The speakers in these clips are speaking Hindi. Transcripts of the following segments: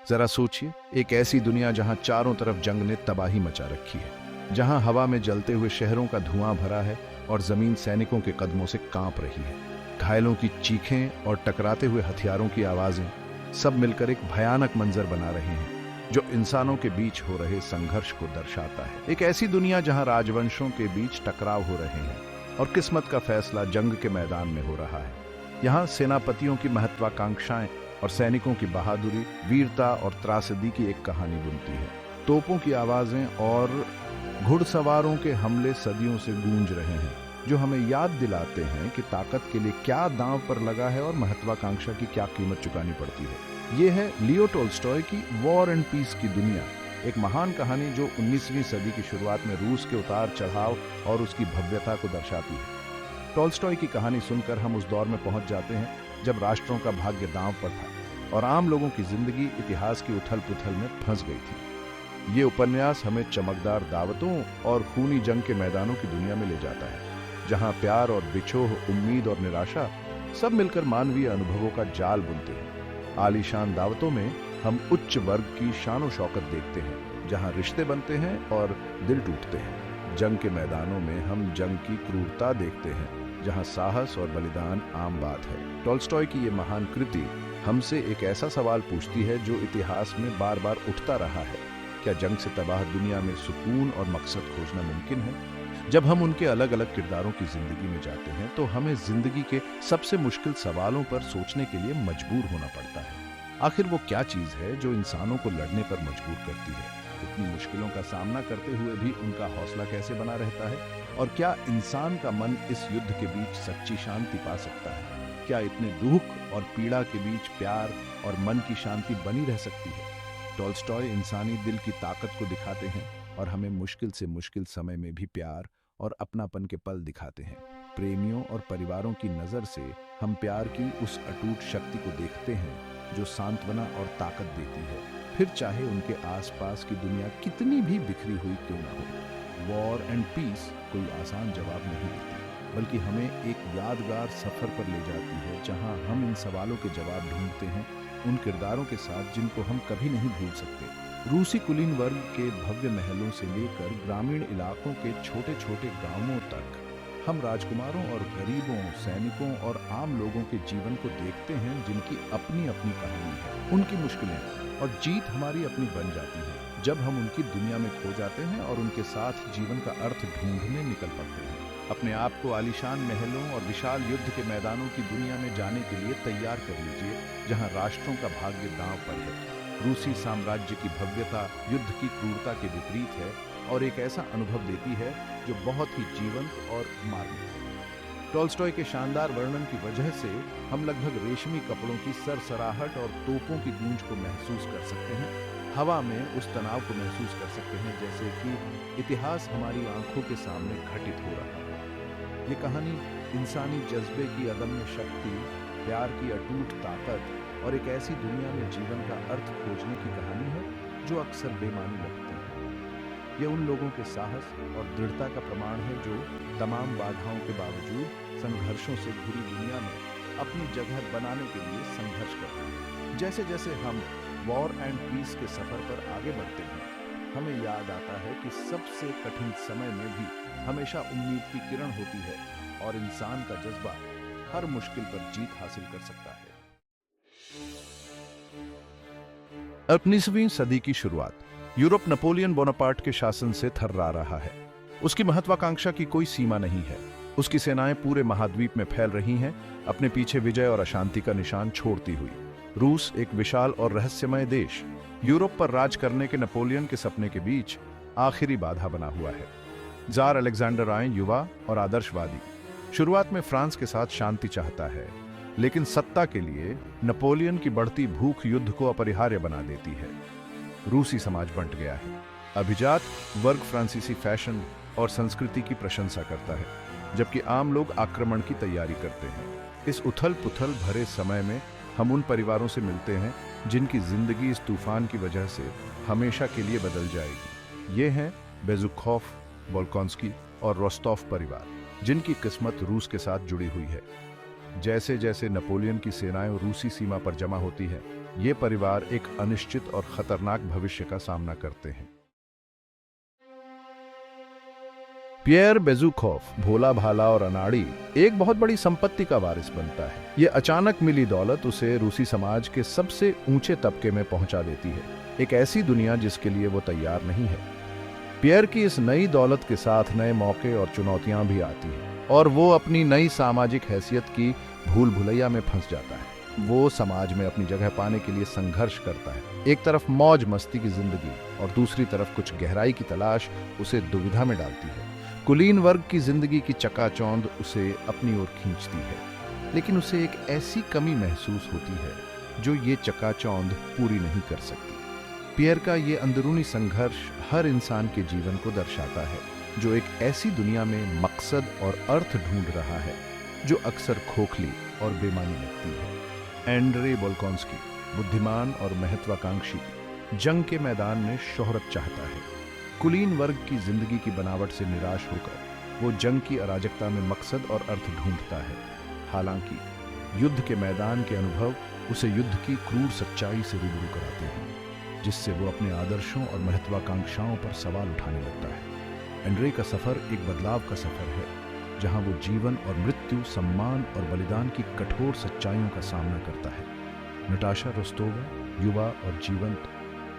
जरा सोचिए, एक ऐसी दुनिया जहां चारों तरफ जंग ने तबाही मचा रखी है, जहां हवा में जलते हुए शहरों का धुआं भरा है और जमीन सैनिकों के कदमों से कांप रही है। घायलों की चीखें और टकराते हुए हथियारों की आवाजें सब मिलकर एक भयानक मंजर बना रहे हैं जो इंसानों के बीच हो रहे संघर्ष को दर्शाता है। एक ऐसी दुनिया जहां राजवंशों के बीच टकराव हो रहे हैं और किस्मत का फैसला जंग के मैदान में हो रहा है। यहाँ सेनापतियों की महत्वाकांक्षाएं और सैनिकों की बहादुरी, वीरता और त्रासदी की एक कहानी बुनती है। तोपों की आवाजें और घुड़सवारों के हमले सदियों से गूंज रहे हैं, जो हमें याद दिलाते हैं कि ताकत के लिए क्या दांव पर लगा है और महत्वाकांक्षा की क्या कीमत चुकानी पड़ती है। ये है लियो टोल्स्टॉय की वॉर एंड पीस की दुनिया, एक महान कहानी जो 19वीं सदी की शुरुआत में रूस के उतार चढ़ाव और उसकी भव्यता को दर्शाती है। टोल्स्टॉय की कहानी सुनकर हम उस दौर में पहुंच जाते हैं जब राष्ट्रों का भाग्य दांव पर था और आम लोगों की जिंदगी इतिहास की उथल पुथल में फंस गई थी। ये उपन्यास हमें चमकदार दावतों और खूनी जंग के मैदानों की दुनिया में ले जाता है, जहां प्यार और बिछोह, उम्मीद और निराशा सब मिलकर मानवीय अनुभवों का जाल बुनते हैं। आलीशान दावतों में हम उच्च वर्ग की शान और शौकत देखते हैं, जहां रिश्ते बनते हैं और दिल टूटते हैं। जंग के मैदानों में हम जंग की क्रूरता देखते हैं, जहां साहस और बलिदान आम बात है। टोल्स्टॉय की ये महान कृति हमसे एक ऐसा सवाल पूछती है जो इतिहास में बार बार उठता रहा है: क्या जंग से तबाह दुनिया में सुकून और मकसद खोजना मुमकिन है? जब हम उनके अलग अलग किरदारों की जिंदगी में जाते हैं तो हमें जिंदगी के सबसे मुश्किल सवालों पर सोचने के लिए मजबूर होना पड़ता है। आखिर वो क्या चीज है जो इंसानों को लड़ने पर मजबूर करती है? इतनी मुश्किलों का सामना करते हुए भी उनका हौसला कैसे बना रहता है? और क्या इंसान का मन इस युद्ध के बीच सच्ची शांति पा सकता है? क्या इतने दुख और पीड़ा के बीच प्यार और मन की शांति बनी रह सकती है? टोल्स्टॉय इंसानी दिल की ताकत को दिखाते हैं और हमें मुश्किल से मुश्किल समय में भी प्यार और अपनापन के पल दिखाते हैं। प्रेमियों और परिवारों की नजर से हम प्यार की उस अटूट शक्ति को देखते हैं जो सांत्वना और ताकत देती है, फिर चाहे उनके आसपास की दुनिया कितनी भी बिखरी हुई क्यों ना हो। वॉर एंड पीस कोई आसान जवाब नहीं देती, बल्कि हमें एक यादगार सफर पर ले जाती है, जहां हम इन सवालों के जवाब ढूंढते हैं उन किरदारों के साथ जिनको हम कभी नहीं भूल सकते। रूसी कुलीन वर्ग के भव्य महलों से लेकर ग्रामीण इलाकों के छोटे छोटे गांवों तक हम राजकुमारों और गरीबों, सैनिकों और आम लोगों के जीवन को देखते हैं, जिनकी अपनी अपनी कहानी है। उनकी मुश्किलें और जीत हमारी अपनी बन जाती है जब हम उनकी दुनिया में खो जाते हैं और उनके साथ जीवन का अर्थ ढूंढने निकल पड़ते हैं। अपने आप को आलीशान महलों और विशाल युद्ध के मैदानों की दुनिया में जाने के लिए तैयार कर लीजिए, जहां राष्ट्रों का भाग्य दांव पर है। रूसी साम्राज्य की भव्यता युद्ध की क्रूरता के विपरीत है और एक ऐसा अनुभव देती है जो बहुत ही जीवंत और मार्मिक है। टोल्स्टॉय के शानदार वर्णन की वजह से हम लगभग रेशमी कपड़ों की सरसराहट और तोपों की गूंज को महसूस कर सकते हैं। हवा में उस तनाव को महसूस कर सकते हैं जैसे कि इतिहास हमारी आंखों के सामने घटित हो रहा है। ये कहानी इंसानी जज्बे की अदम्य शक्ति, प्यार की अटूट ताकत और एक ऐसी दुनिया में जीवन का अर्थ खोजने की कहानी है जो अक्सर बेमानी लगती है। ये उन लोगों के साहस और दृढ़ता का प्रमाण है जो तमाम बाधाओं के बावजूद संघर्षों से घिरी दुनिया में अपनी जगह बनाने के लिए संघर्ष करते हैं। जैसे जैसे हम वॉर एंड पीस के सफर पर आगे बढ़ते हैं, हमें याद आता है कि सबसे कठिन समय में भी हमेशा उम्मीद की किरण होती है और इंसान का जज्बा हर मुश्किल पर जीत हासिल कर सकता है। 19वीं सदी की शुरुआत। यूरोप नेपोलियन बोनापार्ट के शासन से थर्रा रहा है। उसकी महत्वाकांक्षा की कोई सीमा नहीं है। उसकी सेनाएं पूरे महाद्वीप में फैल रही हैं, अपने पीछे विजय और अशांति का निशान छोड़ती हुई। रूस, एक विशाल और रहस्यमय देश, यूरोप पर राज करने के नेपोलियन के सपने के बीच आखिरी बाधा बना हुआ है। जार अलेक्जेंडर आए युवा और आदर्शवादी, शुरुआत में फ्रांस के साथ शांति चाहता है, लेकिन सत्ता के लिए नेपोलियन की बढ़ती भूख युद्ध को अपरिहार्य बना देती है। रूसी समाज बंट गया है। अभिजात वर्ग फ्रांसीसी फैशन और संस्कृति की प्रशंसा करता है, जबकि आम लोग आक्रमण की तैयारी करते हैं। इस उथल पुथल भरे समय में हम उन परिवारों से मिलते हैं जिनकी जिंदगी इस तूफान की वजह से हमेशा के लिए बदल जाएगी। ये हैं बेजुखोव, बोल्कोंस्की और रोस्टोव परिवार, जिनकी किस्मत रूस के साथ जुड़ी हुई है। जैसे जैसे नेपोलियन की सेनाएं रूसी सीमा पर जमा होती हैं, ये परिवार एक अनिश्चित और खतरनाक भविष्य का सामना करते हैं। पियर बेज़ुखोव, भोला भाला और अनाड़ी, एक बहुत बड़ी संपत्ति का वारिस बनता है। ये अचानक मिली दौलत उसे रूसी समाज के सबसे ऊंचे तबके में पहुंचा देती है, एक ऐसी दुनिया जिसके लिए वो तैयार नहीं है। पियर की इस नई दौलत के साथ नए मौके और चुनौतियां भी आती हैं, और वो अपनी नई सामाजिक हैसियत की भूल भुलैया में फंस जाता है। वो समाज में अपनी जगह पाने के लिए संघर्ष करता है। एक तरफ मौज मस्ती की जिंदगी और दूसरी तरफ कुछ गहराई की तलाश उसे दुविधा में डालती है। कुलीन वर्ग की जिंदगी की चकाचौंध उसे अपनी ओर खींचती है, लेकिन उसे एक ऐसी कमी महसूस होती है जो ये चकाचौंध पूरी नहीं कर सकती। पियर का ये अंदरूनी संघर्ष हर इंसान के जीवन को दर्शाता है, जो एक ऐसी दुनिया में मकसद और अर्थ ढूंढ रहा है जो अक्सर खोखली और बेमानी लगती है। एंड्रे बोल्कोंस्की, बुद्धिमान और महत्वाकांक्षी, जंग के मैदान में शोहरत चाहता है। कुलीन वर्ग की जिंदगी की बनावट से निराश होकर वो जंग की अराजकता में मकसद और अर्थ ढूंढता है। हालांकि युद्ध के मैदान के अनुभव उसे युद्ध की क्रूर सच्चाई से रूबरू कराते हैं, जिससे वो अपने आदर्शों और महत्वाकांक्षाओं पर सवाल उठाने लगता है। एंड्रे का सफर एक बदलाव का सफर है, जहां वो जीवन और मृत्यु, सम्मान और बलिदान की कठोर सच्चाइयों का सामना करता है। नटाशा रोस्टोवा युवा और जीवंत,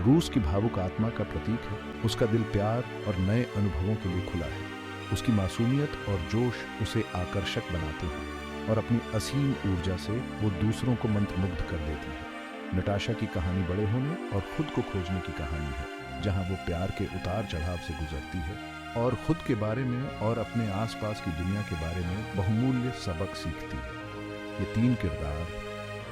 रूस की भावुक आत्मा का प्रतीक है। उसका दिल प्यार और नए अनुभवों के लिए खुला है। उसकी मासूमियत और जोश उसे आकर्षक बनाते हैं, और अपनी असीम ऊर्जा से वो दूसरों को मंत्रमुग्ध कर देती है। नटाशा की कहानी बड़े होने और खुद को खोजने की कहानी है, जहां वो प्यार के उतार चढ़ाव से गुजरती है और खुद के बारे में और अपने आसपास की दुनिया के बारे में बहुमूल्य सबक सीखती है। ये तीन किरदार,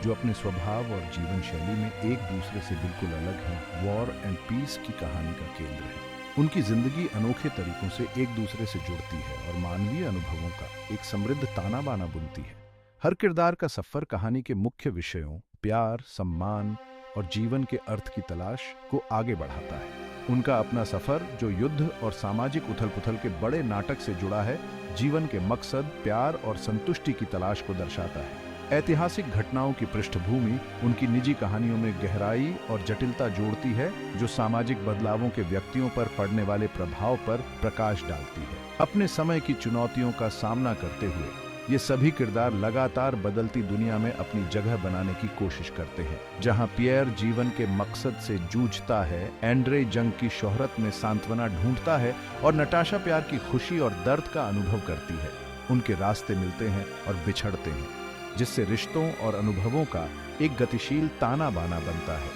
जो अपने स्वभाव और जीवन शैली में एक दूसरे से बिल्कुल अलग हैं, वॉर एंड पीस की कहानी का केंद्र है। उनकी जिंदगी अनोखे तरीकों से एक दूसरे से जुड़ती है और मानवीय अनुभवों का एक समृद्ध ताना बाना बुनती है। हर किरदार का सफर कहानी के मुख्य विषयों, प्यार, सम्मान और जीवन के अर्थ की तलाश को आगे बढ़ाता है। उनका अपना सफर, जो युद्ध और सामाजिक उथल-पुथल के बड़े नाटक से जुड़ा है, जीवन के मकसद, प्यार और संतुष्टि की तलाश को दर्शाता है। ऐतिहासिक घटनाओं की पृष्ठभूमि उनकी निजी कहानियों में गहराई और जटिलता जोड़ती है, जो सामाजिक बदलावों के व्यक्तियों पर पड़ने वाले प्रभाव पर प्रकाश डालती है। अपने समय की चुनौतियों का सामना करते हुए ये सभी किरदार लगातार बदलती दुनिया में अपनी जगह बनाने की कोशिश करते हैं। जहां पियर जीवन के मकसद से जूझता है, एंड्रे जंग की शोहरत में सांत्वना ढूंढता है और नटाशा प्यार की खुशी और दर्द का अनुभव करती है। उनके रास्ते मिलते हैं और बिछड़ते हैं, जिससे रिश्तों और अनुभवों का एक गतिशील ताना बाना बनता है।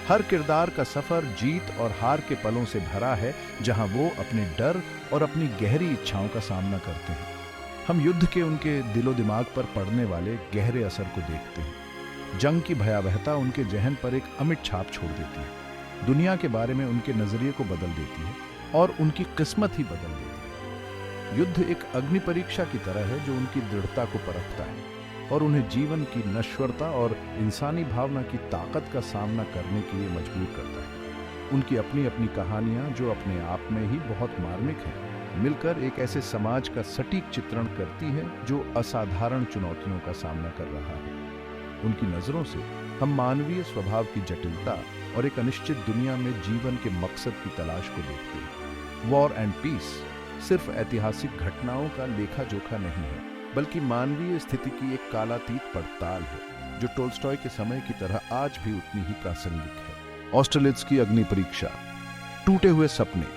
हर किरदार का सफर जीत और हार के पलों से भरा है, जहां वो अपने डर और अपनी गहरी इच्छाओं का सामना करते हैं। हम युद्ध के उनके दिलो दिमाग पर पड़ने वाले गहरे असर को देखते हैं। जंग की भयावहता उनके जहन पर एक अमिट छाप छोड़ देती है, दुनिया के बारे में उनके नजरिए को बदल देती है और उनकी किस्मत ही बदल देती है। युद्ध एक अग्नि परीक्षा की तरह है, जो उनकी दृढ़ता को परखता है और उन्हें जीवन की नश्वरता और इंसानी भावना की ताकत का सामना करने के लिए मजबूर करता है। उनकी अपनी अपनी कहानियां, जो अपने आप में ही बहुत मार्मिक हैं, मिलकर एक ऐसे समाज का सटीक चित्रण करती है जो असाधारण चुनौतियों का सामना कर रहा है। उनकी नजरों से हम मानवीय स्वभाव की जटिलता और एक अनिश्चित दुनिया में जीवन के मकसद की तलाश को देखते हैं। वॉर एंड पीस सिर्फ ऐतिहासिक घटनाओं का लेखा जोखा नहीं है, बल्कि मानवीय स्थिति की एक कालातीत पड़ताल है, जो टोल्स्टॉय के समय की तरह आज भी उतनी ही प्रासंगिक है। ऑस्टरलिट्ज की अग्नि परीक्षा, टूटे हुए सपने,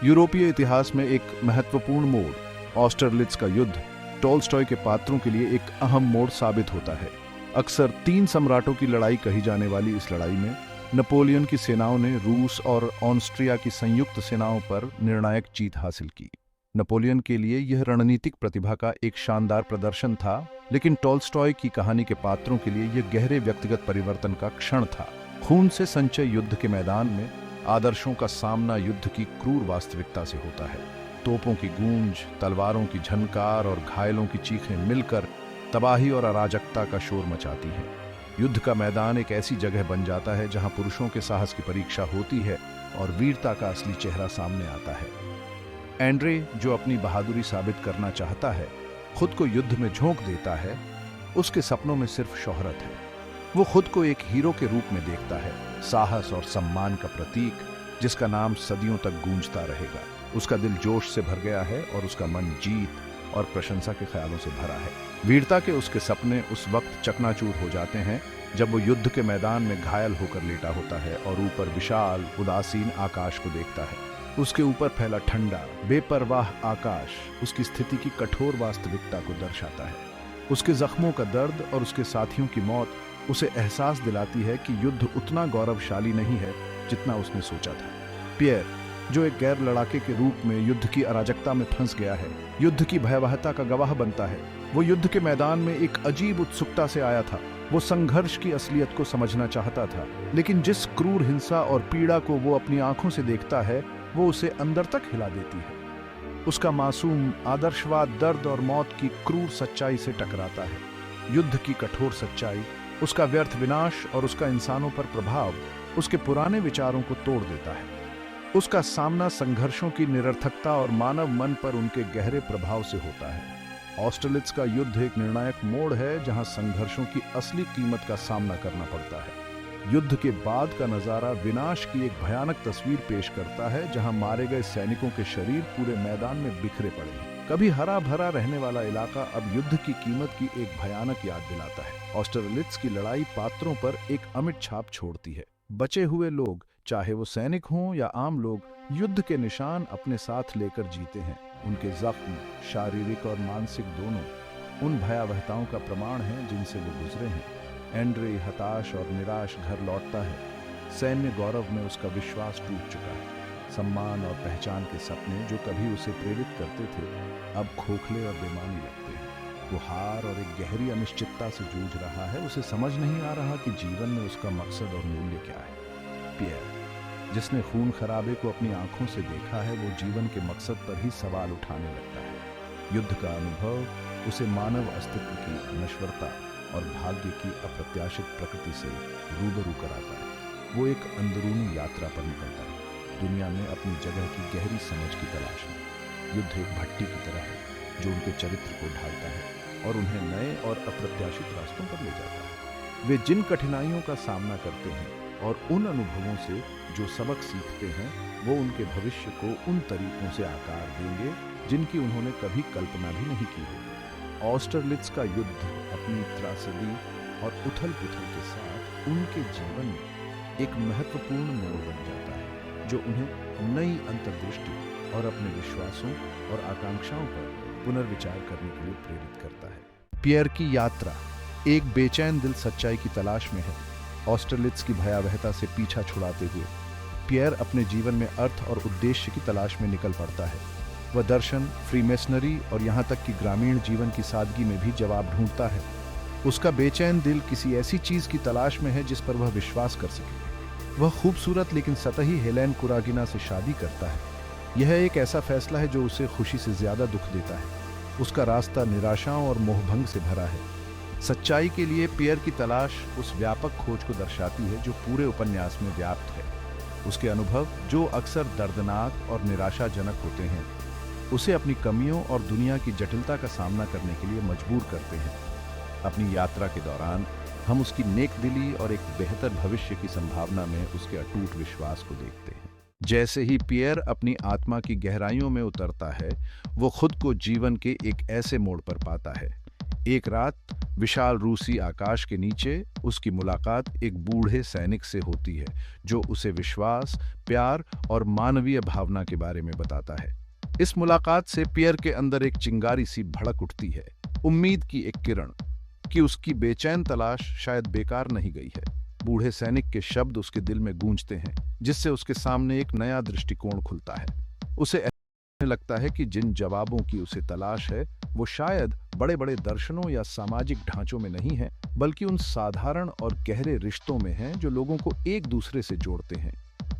यूरोपीय इतिहास में एक महत्वपूर्ण मोड़। ऑस्टरलिट्ज का युद्ध टोल्स्टॉय के पात्रों के लिए एक अहम मोड़ साबित होता है। अक्सर 3 सम्राटों की लड़ाई कही जाने वाली इस लड़ाई में नेपोलियन की सेनाओं ने रूस और ऑस्ट्रिया की संयुक्त सेनाओं पर निर्णायक जीत हासिल की। नेपोलियन के लिए यह रणनीतिक प्रतिभा का एक शानदार प्रदर्शन था, लेकिन टोल्स्टॉय की कहानी के पात्रों के लिए यह गहरे व्यक्तिगत परिवर्तन का क्षण था। खून से संचय युद्ध के मैदान में आदर्शों का सामना युद्ध की क्रूर वास्तविकता से होता है। तोपों की गूंज, तलवारों की झनकार और घायलों की चीखें मिलकर तबाही और अराजकता का शोर मचाती हैं। युद्ध का मैदान एक ऐसी जगह बन जाता है जहां पुरुषों के साहस की परीक्षा होती है और वीरता का असली चेहरा सामने आता है। एंड्रे, जो अपनी बहादुरी साबित करना चाहता है, खुद को युद्ध में झोंक देता है उसके सपनों में सिर्फ शोहरत है। वो खुद को एक हीरो के रूप में देखता है, साहस और सम्मान का प्रतीक, जिसका नाम सदियों तक गूंजता रहेगा। उसका दिल जोश से भर गया है और उसका मन जीत और प्रशंसा के ख्यालों से भरा है। वीरता के उसके सपने उस वक्त चकनाचूर हो जाते हैं जब वो युद्ध के मैदान में घायल होकर लेटा होता है और ऊपर विशाल उदासीन आकाश को देखता है। उसके ऊपर फैला ठंडा बेपरवाह आकाश उसकी स्थिति की कठोर वास्तविकता को दर्शाता है। उसके जख्मों का दर्द और उसके साथियों की मौत उसे एहसास दिलाती है कि युद्ध उतना गौरवशाली नहीं है जितना उसने सोचा था। पियर, जो एक गैर लड़ाके के रूप में युद्ध की अराजकता में फंस गया है, युद्ध की भयावहता का गवाह बनता है। वो युद्ध के मैदान में एक अजीब उत्सुकता से आया था। वो संघर्ष की असलियत को समझना चाहता था, लेकिन जिस क्रूर हिंसा और पीड़ा को वो अपनी आंखों से देखता है, वो उसे अंदर तक हिला देती है। उसका मासूम आदर्शवाद दर्द और मौत की क्रूर सच्चाई से टकराता है। युद्ध की कठोर सच्चाई, उसका व्यर्थ विनाश और उसका इंसानों पर प्रभाव उसके पुराने विचारों को तोड़ देता है। उसका सामना संघर्षों की निरर्थकता और मानव मन पर उनके गहरे प्रभाव से होता है। ऑस्टरलिट्ज का युद्ध एक निर्णायक मोड़ है जहां संघर्षों की असली कीमत का सामना करना पड़ता है। युद्ध के बाद का नजारा विनाश की एक भयानक तस्वीर पेश करता है, जहां मारे गए सैनिकों के शरीर पूरे मैदान में बिखरे पड़े हैं। कभी हरा भरा रहने वाला इलाका अब युद्ध की कीमत की एक भयानक याद दिलाता है। ऑस्टरलिट्ज की लड़ाई पात्रों पर एक अमिट छाप छोड़ती है। बचे हुए लोग, चाहे वो सैनिक हों या आम लोग, युद्ध के निशान अपने साथ लेकर जीते हैं। उनके जख्म, शारीरिक और मानसिक दोनों, उन भयावहताओं का प्रमाण है जिनसे वो गुजरे हैं। एंड्रे हताश और निराश घर लौटता है। सैन्य गौरव में उसका विश्वास टूट चुका है। सम्मान और पहचान के सपने जो कभी उसे प्रेरित करते थे, अब खोखले और बेमानी लगते हैं। वो हार और एक गहरी अनिश्चितता से जूझ रहा है। उसे समझ नहीं आ रहा कि जीवन में उसका मकसद और मूल्य क्या है। पियर, जिसने खून खराबे को अपनी आंखों से देखा है, वो जीवन के मकसद पर ही सवाल उठाने लगता है। युद्ध का अनुभव उसे मानव अस्तित्व की नश्वरता और भाग्य की अप्रत्याशित प्रकृति से रूबरू कराता है। वो एक अंदरूनी यात्रा पर निकलता है, दुनिया में अपनी जगह की गहरी समझ की तलाश में। युद्ध एक भट्टी की तरह है जो उनके चरित्र को ढालता है और उन्हें नए और अप्रत्याशित रास्तों पर ले जाता है। वे जिन कठिनाइयों का सामना करते हैं और उन अनुभवों से जो सबक सीखते हैं, वो उनके भविष्य को उन तरीकों से आकार देंगे जिनकी उन्होंने कभी कल्पना भी नहीं की होगी। ऑस्टरलिट्ज का युद्ध अपनी त्रासदी और उथल-पुथल के साथ उनके जीवन में एक महत्वपूर्ण मोड़ बन जाता है, जो उन्हें नई अंतर्दृष्टि और अपने विश्वासों और आकांक्षाओं पर पुनर्विचार करने के लिए प्रेरित करता है। पियर की यात्रा एक बेचैन दिल सच्चाई की तलाश में है। ऑस्टरलिट्ज की भयावहता से पीछा छुड़ाते हुए पियर अपने जीवन में अर्थ और उद्देश्य की तलाश में निकल पड़ता है। वह दर्शन, फ्रीमेसनरी और यहाँ तक कि ग्रामीण जीवन की सादगी में भी जवाब ढूंढता है। उसका बेचैन दिल किसी ऐसी चीज की तलाश में है जिस पर वह विश्वास कर सके। वह खूबसूरत लेकिन सतही हेलेन कुरागिना से शादी करता है। यह एक ऐसा फैसला है जो उसे खुशी से ज्यादा दुख देता है। उसका रास्ता निराशाओं और मोहभंग से भरा है। सच्चाई के लिए पियर की तलाश उस व्यापक खोज को दर्शाती है जो पूरे उपन्यास में व्याप्त है। उसके अनुभव, जो अक्सर दर्दनाक और निराशाजनक होते हैं, उसे अपनी कमियों और दुनिया की जटिलता का सामना करने के लिए मजबूर करते हैं। अपनी यात्रा के दौरान हम उसकी नेकदिली और एक बेहतर भविष्य की संभावना में उसके अटूट विश्वास को देखते हैं। जैसे ही पियर अपनी आत्मा की गहराइयों में उतरता है, वो खुद को जीवन के एक ऐसे मोड़ पर पाता है। एक रात विशाल रूसी आकाश के नीचे उसकी मुलाकात एक बूढ़े सैनिक से होती है, जो उसे विश्वास, प्यार और मानवीय भावना के बारे में बताता है। इस मुलाकात से पियर के अंदर एक चिंगारी सी भड़क उठती है, उम्मीद की एक किरण कि उसकी बेचैन तलाश शायद बेकार नहीं गई है। बूढ़े सैनिक के शब्द उसके दिल में गूंजते हैं, जिससे उसके सामने एक नया दृष्टिकोण खुलता है। उसे ऐसा लगता है कि जिन जवाबों की उसे तलाश है, वो शायद बड़े बड़े दर्शनों या सामाजिक ढांचों में नहीं है, बल्कि उन साधारण और गहरे रिश्तों में हैं जो लोगों को एक दूसरे से जोड़ते हैं।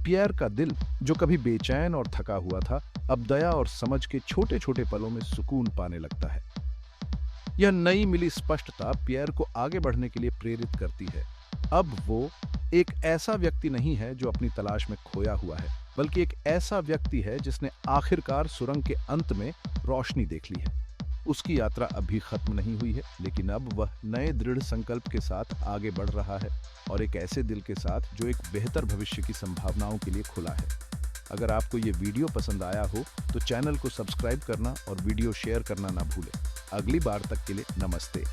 पियर का दिल, जो कभी बेचैन और थका हुआ था, अब दया और समझ के छोटे छोटे पलों में सुकून पाने लगता है। यह नई मिली स्पष्टता पियर को आगे बढ़ने के लिए प्रेरित करती है। अब वो एक ऐसा व्यक्ति नहीं है जो अपनी तलाश में खोया हुआ है, बल्कि एक ऐसा व्यक्ति है जिसने आखिरकार सुरंग के अंत में रोशनी देख ली है। उसकी यात्रा अभी खत्म नहीं हुई है, लेकिन अब वह नए दृढ़ संकल्प के साथ आगे बढ़ रहा है और एक ऐसे दिल के साथ जो एक बेहतर भविष्य की संभावनाओं के लिए खुला है। अगर आपको ये वीडियो पसंद आया हो तो चैनल को सब्सक्राइब करना और वीडियो शेयर करना ना भूलें। अगली बार तक के लिए नमस्ते।